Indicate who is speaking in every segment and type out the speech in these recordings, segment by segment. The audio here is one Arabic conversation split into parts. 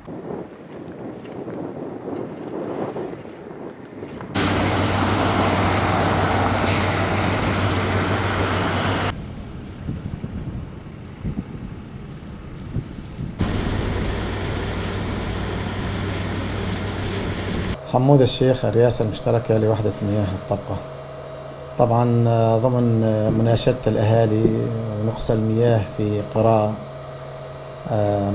Speaker 1: حمود الشيخ، الرئاسة المشتركة لوحدة مياه الطبقة. طبعا ضمن مناشدة الأهالي ونقص المياه في قرى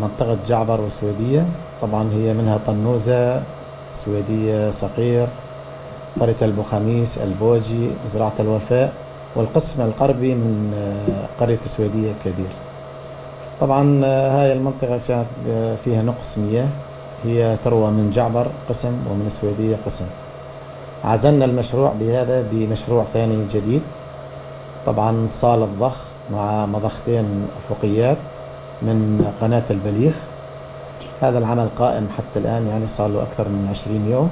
Speaker 1: منطقة جعبر وسويدية. طبعا هي منها طنوزة، سويدية، صقير، قرية البوخميس، البوجي، مزرعة الوفاء، والقسم الغربي من قرية سويدية كبير. طبعا هاي المنطقة كانت فيها نقص مياه، هي تروى من جعبر قسم ومن السويدية قسم. عزلنا المشروع بهذا بمشروع ثاني جديد، طبعا صالة ضخ مع مضختين أفقيات من قناة البليخ. هذا العمل قائم حتى الآن، يعني صار له أكثر من 20 يوم،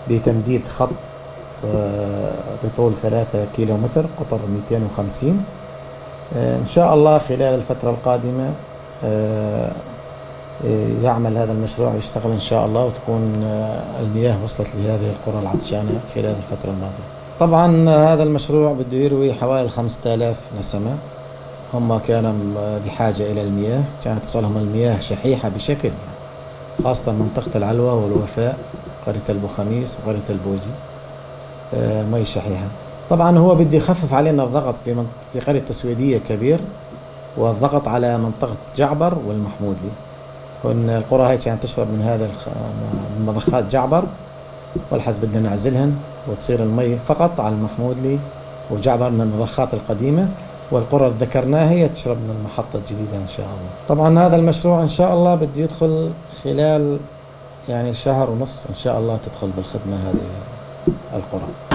Speaker 1: بتمديد خط بطول 3 كيلومتر قطر 250. إن شاء الله خلال الفترة القادمة يعمل هذا المشروع، يشتغل إن شاء الله، وتكون المياه وصلت لهذه القرى العطشانة خلال الفترة الماضية. طبعا هذا المشروع بده يروي حوالي 5000 نسمة. هم كانوا بحاجة إلى المياه، كانت تصلهم المياه شحيحة بشكل، يعني خاصة منطقة العلوة والوفاء، قرية البوخميس وقرية البوجي، مي شحيحة. طبعا هو بده يخفف علينا الضغط في قرية السويدية كبير، والضغط على منطقة جعبر والمحمودلي. وإن القرى هاي كانت تشرب من من مضخات جعبر، والحز بدنا نعزلهن وتصير المي فقط على المحمودلي وجعبر من المضخات القديمة، والقرى اللي ذكرناها هي تشرب من المحطة الجديدة إن شاء الله. طبعا هذا المشروع إن شاء الله بده يدخل خلال يعني شهر ونص إن شاء الله، تدخل بالخدمة هذه القرى.